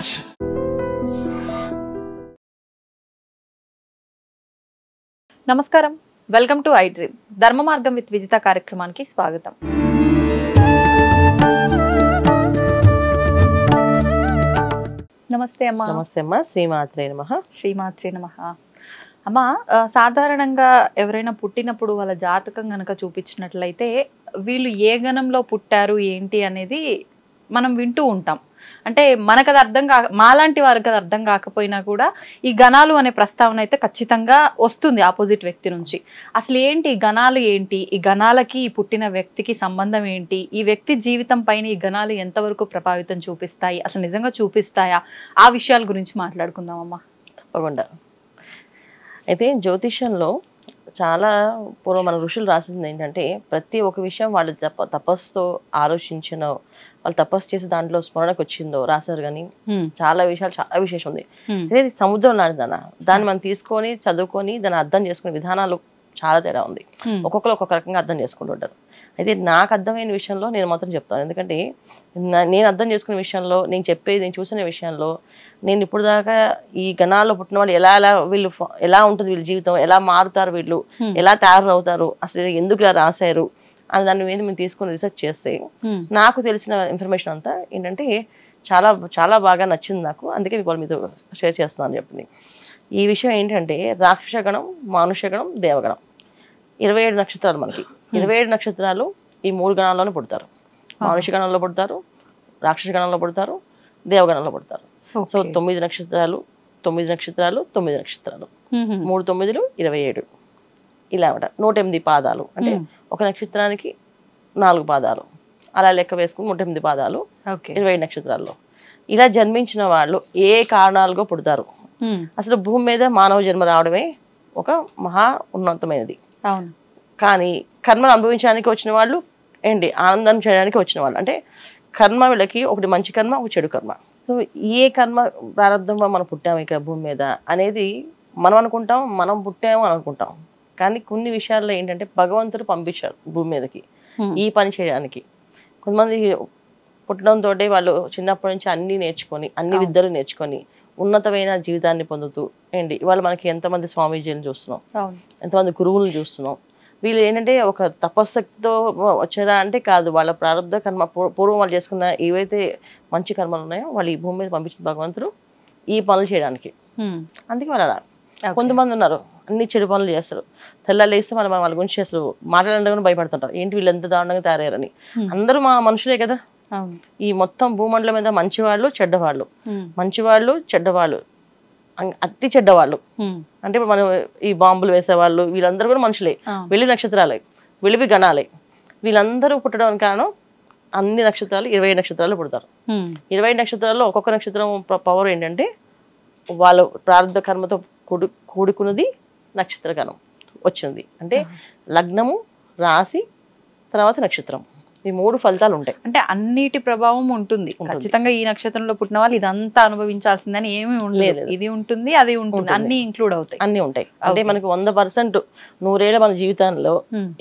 Raj. నమస్కారం, welcome to I dream. ధర్మ మార్గం విత్ విజిత కార్యక్రమానికి స్వాగతం. నమస్తే అమ్మా. నమస్తే అమ్మా. శ్రీమాత్రే నమః. శ్రీమాత్రే నమః. అమ్మా, సాధారణంగా ఎవరైనా పుట్టినప్పుడు వాళ్ళ జాతకం గనక చూపించినట్లయితే వీళ్ళు ఏ గణంలో పుట్టారు ఏంటి అనేది మనం వింటూ ఉంటాం. అంటే మనకు అది అర్థం మాలాంటి వారికి అది అర్థం కాకపోయినా కూడా ఈ గణాలు అనే ప్రస్తావన అయితే ఖచ్చితంగా వస్తుంది ఆపోజిట్ వ్యక్తి నుంచి. అసలు ఏంటి ఈ గణాలు, ఏంటి ఈ గణాలకి ఈ పుట్టిన వ్యక్తికి సంబంధం ఏంటి, ఈ వ్యక్తి జీవితం పైన ఈ గణాలు ఎంతవరకు ప్రభావితం చూపిస్తాయి, అసలు నిజంగా చూపిస్తాయా, ఆ విషయాల గురించి మాట్లాడుకుందామమ్మా. తప్పకుండా. అయితే జ్యోతిష్యంలో చాలా పూర్వం మన ఋషులు రాసింది ఏంటంటే, ప్రతి ఒక్క విషయం వాళ్ళు తపస్సుతో ఆలోచించినో, వాళ్ళు తపస్సు చేసి దాంట్లో స్మరణకు వచ్చిందో రాశారు. కానీ చాలా విషయాలు, చాలా విశేషం ఉంది. అదే సముద్రం లాంటిదన్న దాన్ని మనం తీసుకొని చదువుకొని దాన్ని అర్థం చేసుకునే విధానాలు చాలా తేడా ఉంది. ఒక్కొక్కరు ఒక్కొక్క రకంగా అర్థం చేసుకుంటుంటారు. అయితే నాకు అర్థమైన విషయంలో నేను మాత్రం చెప్తాను. ఎందుకంటే నేను అర్థం చేసుకునే విషయంలో, నేను చెప్పేది, నేను చూసిన విషయంలో, నేను ఇప్పుడు దాకా ఈ గణాల్లో పుట్టిన వాళ్ళు వీళ్ళు ఎలా ఉంటుంది, వీళ్ళ జీవితం ఎలా మారుతారు, వీళ్ళు ఎలా తయారవుతారు, అసలు ఎందుకు ఇలా రాశారు అని దాని మీద మేము తీసుకుని రీసెర్చ్ చేస్తే నాకు తెలిసిన ఇన్ఫర్మేషన్ అంతా ఏంటంటే చాలా చాలా బాగా నచ్చింది నాకు. అందుకే వాళ్ళ మీతో షేర్ చేస్తున్నాను చెప్పింది. ఈ విషయం ఏంటంటే, రాక్షసగణం, మానుష్యగణం, దేవగణం 27 నక్షత్రాలు. మనకి 27 నక్షత్రాలు ఈ 3 గణాల్లోనే పుడతారు. మానుష్య గణంలో పుడతారు, రాక్షస గణంలో పుడతారు, దేవగణంలో పుడతారు. సో 9 నక్షత్రాలు 9 నక్షత్రాలు 9 నక్షత్రాలు 3 9 27 ఇలా అనమాట. 108 పాదాలు, అంటే ఒక నక్షత్రానికి 4 పాదాలు, అలా లెక్క వేసుకుని 108 పాదాలు 27 నక్షత్రాల్లో. ఇలా జన్మించిన వాళ్ళు ఏ కారణాలుగా పుడతారు. అసలు భూమి మీద మానవ జన్మ రావడమే ఒక మహా ఉన్నతమైనది. కానీ కర్మను అనుభవించడానికి వచ్చిన వాళ్ళు ఏంటి, ఆనందం చేయడానికి వచ్చిన వాళ్ళు. అంటే కర్మ వీళ్ళకి ఒకటి మంచి కర్మ, ఒక చెడు కర్మ. సో ఏ కర్మ ప్రారంభంగా మనం పుట్టాము ఇక్కడ భూమి మీద అనేది మనం అనుకుంటాం, మనం పుట్టాము అని అనుకుంటాం. కానీ కొన్ని విషయాల్లో ఏంటంటే భగవంతుడు పంపించారు భూమి మీదకి ఈ పని చేయడానికి. కొంతమంది పుట్టడంతో వాళ్ళు చిన్నప్పటి నుంచి అన్ని నేర్చుకొని, అన్ని విద్యలు నేర్చుకొని ఉన్నతమైన జీవితాన్ని పొందుతూ ఏంటి ఇవాళ మనకి ఎంతమంది స్వామీజీని చూస్తున్నాం, ఎంతమంది గురువులను చూస్తున్నాం. వీళ్ళు ఏంటంటే ఒక తపస్సుతో వచ్చారా అంటే కాదు, వాళ్ళ ప్రారంభ కర్మ పూర్వం వాళ్ళు చేసుకున్న ఏవైతే మంచి కర్మలు ఉన్నాయో వాళ్ళు ఈ భూమి మీద పంపించిన భగవంతుడు ఈ పనులు చేయడానికి. అందుకే వాళ్ళు అలా. కొంతమంది ఉన్నారు అన్ని చెడు పనులు చేస్తారు. తెల్లారు వేస్తే మనం వాళ్ళ గురించి అసలు మాట్లాడడానికి భయపడుతుంటారు. ఏంటి వీళ్ళు ఎంత దారుణంగా తయారయ్యారని. అందరూ మా మనుషులే కదా. ఈ మొత్తం భూమండలం మీద మంచివాళ్ళు, చెడ్డవాళ్ళు, మంచివాళ్ళు, చెడ్డవాళ్ళు, అతి చెడ్డవాళ్ళు. అంటే ఇప్పుడు మనం ఈ బాంబులు వేసేవాళ్ళు వీళ్ళందరూ కూడా మనుషులే, వెళ్ళి నక్షత్రాలే, వెళ్ళివి గణాలే. వీళ్ళందరూ పుట్టడానికి కారణం అన్ని నక్షత్రాలు 27 నక్షత్రాలు పుడతారు. 27 నక్షత్రాల్లో ఒక్కొక్క నక్షత్రం పవర్ ఏంటంటే వాళ్ళు ప్రారంభ కర్మతో కూడుకున్నది నక్షత్ర గణం వచ్చింది. అంటే లగ్నము, రాశి, తర్వాత నక్షత్రం, ఈ 3 ఫలితాలు ఉంటాయి. అంటే అన్నిటి ప్రభావం ఉంటుంది. ఖచ్చితంగా ఈ నక్షత్రంలో పుట్టిన వాళ్ళు ఇదంతా అనుభవించాల్సిందని ఏమీ ఉండలేదు. ఇది ఉంటుంది, అది ఉంటుంది, అన్ని ఇంక్లూడ్ అవుతాయి, అన్ని ఉంటాయి. అంటే మనకి 100% 100 ఏళ్ళ మన జీవితంలో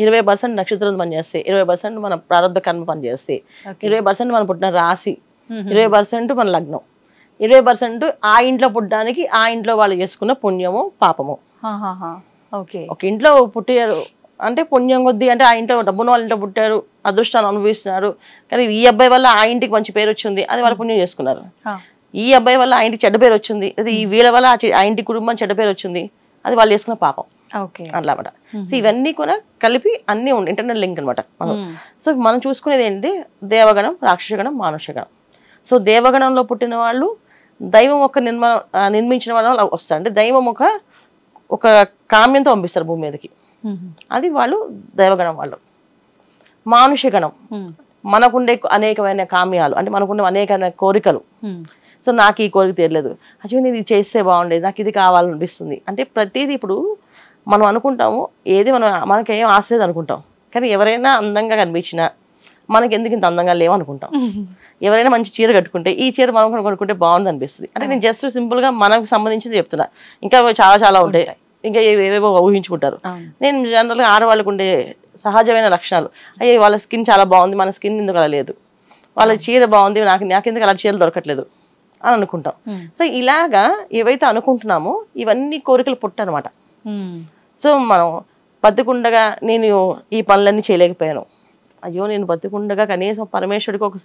20% నక్షత్రం పనిచేస్తే, 20% మన ప్రారంభ కర్మ పనిచేస్తే, 20% మనం పుట్టిన రాశి, 20% మన లగ్నం, 20% ఆ ఇంట్లో పుట్టడానికి ఆ ఇంట్లో వాళ్ళు చేసుకున్న పుణ్యము పాపము. ఒక ఇంట్లో పుట్టారు అంటే పుణ్యం కొద్దీ, అంటే ఆ ఇంట్లో డబ్బున్న వాళ్ళ ఇంట్లో పుట్టారు, అదృష్టాన్ని అనుభవిస్తున్నారు. కానీ ఈ అబ్బాయి వల్ల ఆ ఇంటికి మంచి పేరు వచ్చింది, అది వాళ్ళు పుణ్యం చేసుకున్నారు. ఈ అబ్బాయి వల్ల ఆ ఇంటికి చెడ్డ పేరు వచ్చింది, అది ఈ వీళ్ళ వల్ల ఆ ఇంటి కుటుంబం చెడ్డ పేరు వచ్చింది, అది వాళ్ళు చేసుకున్న పాపం. అట్లా అనమాట. సో ఇవన్నీ కూడా కలిపి అన్ని ఇంటర్నల్ లింక్ అనమాట. సో మనం చూసుకునేది ఏంటి, దేవగణం, రాక్షసగణం, మానుష్యగణం. సో దేవగణంలో పుట్టిన వాళ్ళు దైవం ఒక నిర్మించిన వాళ్ళు వస్తారు. అంటే దైవం ఒక కామ్యంతో పంపిస్తారు భూమి మీదకి, అది వాళ్ళు దైవగణం వాళ్ళు. మానుష్యగణం మనకుండే అనేకమైన కామ్యాలు, అంటే మనకుండే అనేకమైన కోరికలు. సో నాకు ఈ కోరిక తీరలేదు, అచ్చా నేను ఇది చేస్తే బాగుండేది, నాకు ఇది కావాలనిపిస్తుంది. అంటే ప్రతిదీ ఇప్పుడు మనం అనుకుంటాము, ఏది మనకేం ఆశ లేదు అనుకుంటాం. కానీ ఎవరైనా అందంగా కనిపించినా మనకి ఎందుకు ఇంత అందంగా లేవు అనుకుంటాం. ఎవరైనా మంచి చీర కట్టుకుంటే ఈ చీర మనం కొనుక్కుంటే బాగుంది అనిపిస్తుంది. అంటే నేను జస్ట్ సింపుల్గా మనకు సంబంధించింది చెప్తున్నా, ఇంకా చాలా చాలా ఉంటాయి, ఇంకా ఏవేవో ఊహించుకుంటారు. నేను జనరల్గా ఆడవాళ్ళకు ఉండే సహజమైన లక్షణాలు, అయ్యే వాళ్ళ స్కిన్ చాలా బాగుంది, మన స్కిన్ ఎందుకు అలా లేదు, వాళ్ళ చీర బాగుంది, నాకెందుకు అలా చీరలు దొరకట్లేదు అని అనుకుంటాం. సో ఇలాగా ఏవైతే అనుకుంటున్నామో ఇవన్నీ కోరికలు పుట్టనమాట. సో మనం బతికుండగా నేను ఈ పనులన్నీ చేయలేకపోయాను, అయ్యో నేను బతికుండగా కనీసం పరమేశ్వరుడికి ఒక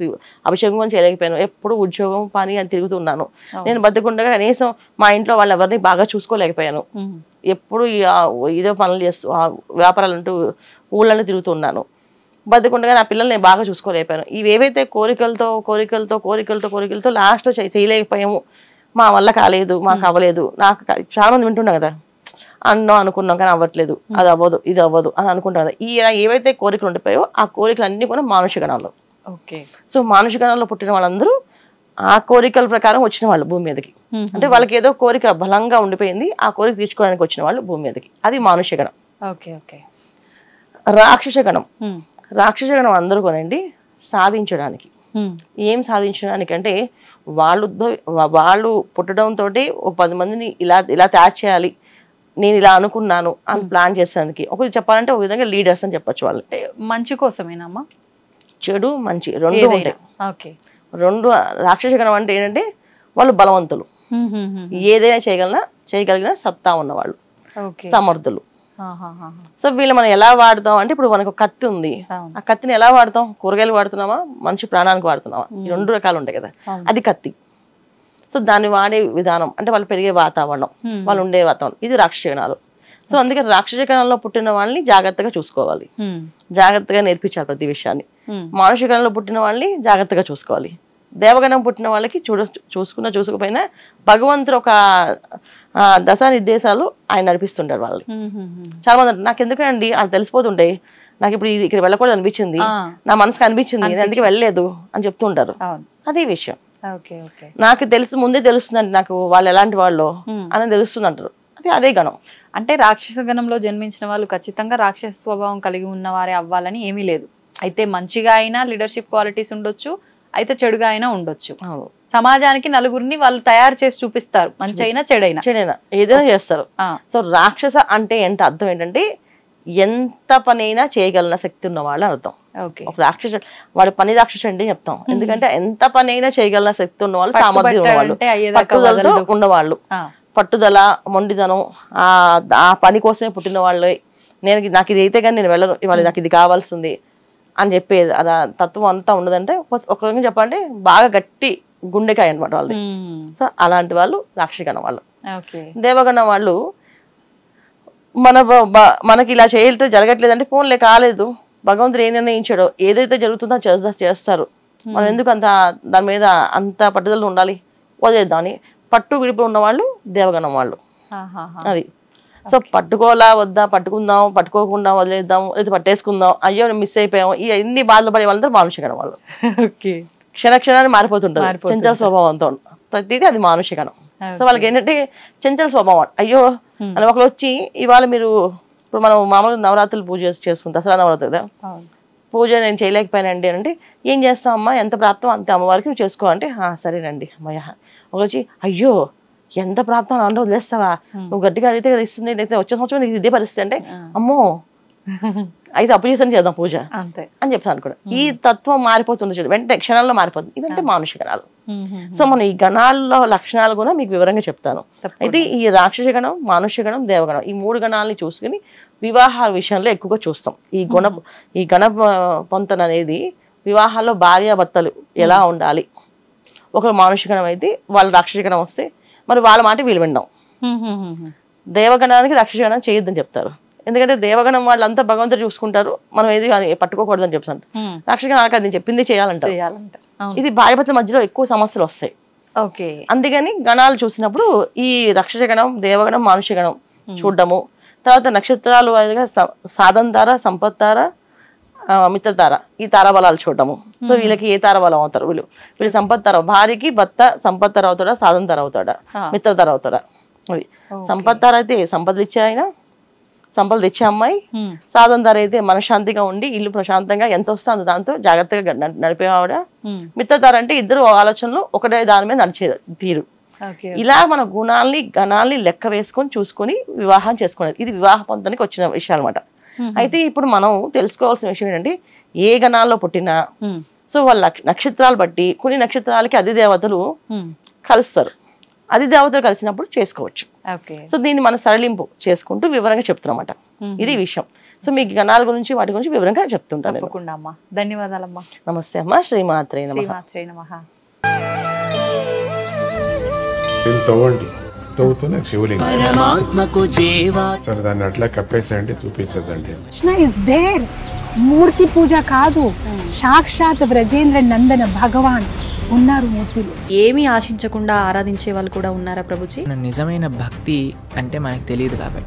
అభిషేకం చేయలేకపోయాను, ఎప్పుడు ఉద్యోగం పని అని తిరుగుతున్నాను, నేను బతికుండగా కనీసం మా ఇంట్లో వాళ్ళు ఎవరిని బాగా చూసుకోలేకపోయాను, ఎప్పుడు ఇదో పనులు చేస్తూ వ్యాపారాలంటూ ఊళ్ళని తిరుగుతున్నాను, బతికుండగా నా పిల్లల్ని నేను బాగా చూసుకోలేకపోయాను. ఇవేవైతే కోరికలతో లాస్ట్లో చేయలేకపోయాము, మా వల్ల కాలేదు, మాకు అవ్వలేదు. నాకు చాలా మంది వింటున్నా కదా, అనుకున్నాం కానీ అవ్వట్లేదు, అది అవ్వదు ఇది అవ్వదు అని అనుకుంటాం కదా. ఏవైతే కోరికలు ఉండిపోయో ఆ కోరికలు అన్ని కూడా మానుష గణంలో. ఓకే. సో మానుష గణంలో పుట్టిన వాళ్ళందరూ ఆ కోరికల ప్రకారం వచ్చిన వాళ్ళు భూమి మీదకి. అంటే వాళ్ళకి ఏదో కోరిక బలంగా ఉండిపోయింది, ఆ కోరిక తీర్చుకోవడానికి వచ్చిన వాళ్ళు భూమి మీదకి, అది మానుష గణం. Okay okay. రాక్షస గణం. రాక్షస గణం అందరూ కొనండి సాధించడానికి. ఏం సాధించడానికి అంటే వాళ్ళు పుట్టడంతో ఒక 10 మందిని ఇలా తయారు చేయాలి, నేను ఇలా అనుకున్నాను అని ప్లాన్ చేసేదానికి. ఒకటి చెప్పాలంటే ఒక విధంగా లీడర్స్ అని చెప్పొచ్చు. వాళ్ళు మంచి కోసమేనమ్మా, చెడు మంచి రెండు ఉంటాయి. ఓకే. రెండు. రాక్షస గణం అంటే ఏంటంటే వాళ్ళు బలవంతులు, ఏదైనా చేయగలిగిన సత్తా ఉన్నవాళ్ళు, సమర్థులు. సో వీళ్ళు మనం ఎలా వాడతాం అంటే, ఇప్పుడు మనకు కత్తి ఉంది, ఆ కత్తిని ఎలా వాడతాం? కూరగాయలు వాడుతున్నామా, మనిషి ప్రాణానికి వాడుతున్నామా? ఈ 2 రకాలు ఉంటాయి కదా, అది కత్తి. సో దాన్ని వాడే విధానం అంటే వాళ్ళు పెరిగే వాతావరణం, వాళ్ళు ఉండే వాతావరణం, ఇది రాక్షస గణాలు. సో అందుకే రాక్షస గణంలో పుట్టిన వాళ్ళని జాగ్రత్తగా చూసుకోవాలి, జాగ్రత్తగా నేర్పించాలి ప్రతి విషయాన్ని. మానుష గణంలో పుట్టిన వాళ్ళని జాగ్రత్తగా చూసుకోవాలి. దేవగణం పుట్టిన వాళ్ళకి చూసుకోకపోయినా భగవంతుడు ఒక దశా నిర్దేశాలు ఆయన నడిపిస్తుంటారు వాళ్ళని. చాలా మంది నాకు ఎందుకండి అది తెలిసిపోతుంటాయి, నాకు ఇప్పుడు ఇక్కడ వెళ్ళకూడదు అనిపించింది, నా మనసుకు అనిపించింది, నేను అందుకే వెళ్ళలేదు అని చెప్తుంటారు. అదే విషయం. నాకు ముందే తెలుస్తుందండి, నాకు వాళ్ళు ఎలాంటి వాళ్ళు అని తెలుస్తుంది అంటారు. అదే గణం. అంటే రాక్షస గణంలో జన్మించిన వాళ్ళు ఖచ్చితంగా రాక్షస స్వభావం కలిగి ఉన్న వారే అవ్వాలని ఏమీ లేదు. అయితే మంచిగా అయినా లీడర్షిప్ క్వాలిటీస్ ఉండొచ్చు, అయితే చెడుగా అయినా ఉండొచ్చు. సమాజానికి నలుగురిని వాళ్ళు తయారు చేసి చూపిస్తారు, మంచి అయినా చెడైనా ఏదైనా చేస్తారు. సో రాక్షస అంటే ఏంటి అర్థం ఏంటంటే ఎంత పనైనా చేయగలిగిన శక్తి ఉన్న వాళ్ళు అర్థం. ఒక రాక్షస వాడు పని రాక్షస అంటే చెప్తాం, ఎందుకంటే ఎంత పనైనా చేయగలిగిన శక్తి ఉన్నవాళ్ళు, సామర్థ్యం ఉన్నవాళ్ళు, పట్టుదలతో ఉన్నవాళ్ళు, పట్టుదల మొండిదనం ఆ పని కోసమే పుట్టిన వాళ్ళు. నాకు ఇది అయితే కానీ నేను వెళ్ళను, ఇవాళ నాకు ఇది కావాల్సింది అని చెప్పేది అలా తత్వం అంతా ఉన్నదంటే ఒక రకంగా చెప్పాలంటే బాగా గట్టి గుండెకాయ అనమాట వాళ్ళది. సో అలాంటి వాళ్ళు రాక్షసగణం వాళ్ళు. దేవగణం వాళ్ళు మనకి ఇలా చేయటం జరగట్లేదంటే ఫోన్లే కాలేదు, భగవంతుడు ఏం నిర్ణయించాడో ఏదైతే జరుగుతుందో చేస్తారు, మనం ఎందుకు దాని మీద అంత పట్టుదల ఉండాలి, వదిలేద్దామని పట్టు విడిపి ఉన్న వాళ్ళు దేవగణం వాళ్ళు. అది. సో పట్టుకోలా వద్దా, పట్టుకోకుండా వదిలేద్దాం, లేదా పట్టేసుకుందాం, అయ్యో మిస్ అయిపోయాం, ఎన్ని బాధలు పడే వాళ్ళందరూ మానుషగణం వాళ్ళు. క్షణాన్ని మారిపోతుంటారు చంచల స్వభావంతో, ప్రతిదీ అది మానుషగణం. సో వాళ్ళకి ఏంటంటే చంచల స్వభావం. అయ్యో అని ఒకరు వచ్చి ఇవాళ మీరు ఇప్పుడు మనం మామూలుగా నవరాత్రులు పూజ చేసుకుంటాం, దసరా నవరాత్రి కదా, పూజ నేను చేయలేకపోయానండి అంటే ఏం చేస్తామమ్మా, ఎంత ప్రాప్తం అంతే అమ్మవారికి నువ్వు చేసుకో అంటే సరేనండి అమ్మయ్య. ఒక వచ్చి అయ్యో ఎంత ప్రాప్తం అంటే వదిలేస్తావా, నువ్వు గట్టిగా అడిగితే కదా ఇస్తుంది, అయితే వచ్చే సంవత్సరం నీకు ఇదే పరిస్థితి అంటే అమ్మో అయితే అప్పు చేసాను చేద్దాం పూజ అని చెప్తాను కూడా. ఈ తత్వం మారిపోతుంది చూడు, వెంటనే క్షణాల్లో మారిపోతుంది. ఇవంటే మానుష గణాలు. సో మనం ఈ గణాల్లో లక్షణాలు కూడా మీకు వివరంగా చెప్తాను. అయితే ఈ రాక్షస గణం, మానుష గణం, దేవగణం ఈ 3 గణాలని చూసుకుని వివాహాల విషయంలో ఎక్కువగా చూస్తాం. ఈ గణ పొంతన అనేది వివాహాల్లో భార్యాభర్తలు ఎలా ఉండాలి, ఒకరు మానుష గణం అయితే వాళ్ళు రాక్షస గణం వస్తే మరి వాళ్ళ మాట వీళ్ళు వినడం. దేవగణానికి రాక్షస గణం చేయొద్దని చెప్తారు, ఎందుకంటే దేవగణం వాళ్ళంతా భగవంతుడు చూసుకుంటారు, మనం ఏది పట్టుకోకూడదని చెప్తాను. రాక్షస గణం నేను చెప్పింది చేయాలంటారు. ఇది భార్యాభర్తల మధ్యలో ఎక్కువ సమస్యలు వస్తాయి. అందుకని గణాలు చూసినప్పుడు ఈ రాక్షస గణం, దేవగణం, మానుష గణం చూడడము, తర్వాత నక్షత్రాలు సాధన తార, సంపత్ తార, మిత్రతార ఈ తారాబలాలు చూడటము. సో వీళ్ళకి ఏ తారాబలం అవుతారు, వీళ్ళు సంపత్ తార, భార్యకి భర్త సంపత్ తార అవుతాడా, సాధన తార అవుతాడా, మిత్రతార అవుతాడా. అది సంపత్ తార అయితే సంపదలు ఇచ్చే ఆయన, సంపదలు తెచ్చే అమ్మాయి. సాధన తార అయితే మనశ్శాంతిగా ఉండి ఇల్లు ప్రశాంతంగా ఎంత వస్తుందో దాంతో జాగ్రత్తగా నడిపేవాడ. మిత్రతార అంటే ఇద్దరు ఆలోచనలు ఒకటే దాని మీద నడిచే తీరు. ఇలా మన గుణాలని గణాలని లెక్క వేసుకొని చూసుకొని వివాహం చేసుకునేది. ఇది వివాహ పొందడానికి వచ్చిన విషయం అనమాట. అయితే ఇప్పుడు మనం తెలుసుకోవాల్సిన విషయం ఏంటంటే ఏ గణాల్లో పుట్టినా సో వాళ్ళ నక్షత్రాలు బట్టి కొన్ని నక్షత్రాలకి అధిదేవతలు కలుస్తారు. అది దేవతలు కలిసినప్పుడు చేసుకోవచ్చు. ఓకే. సో దీన్ని మనం సరళింపు చేసుకుంటూ వివరంగా చెప్తున్నమాట. ఇది విషయం. సో మీకు గణాల గురించి వాటి గురించి వివరంగా చెప్తుంటాను. తప్పకుండా అమ్మా. ధన్యవాదాలమ్మా. నమస్తే అమ్మా. శ్రీమాత్రే నమః. శ్రీమాత్రే నమః. తవ్వండి, తవ్వుతున్న శివలింగం సరే దాన్ని అట్లా కప్పేసేయండి, చూపించదండి. Krishna is there. మూర్తి పూజ కాదు, సాక్షాత్ బ్రజేంద్ర నందన భగవాన్ ఉన్నారు మూర్తిలో. ఏమీ ఆశించకుండా ఆరాధించే వాళ్ళు కూడా ఉన్నారా ప్రభుజీ? నిజమైన భక్తి అంటే మనకు తెలియదు కాబట్టి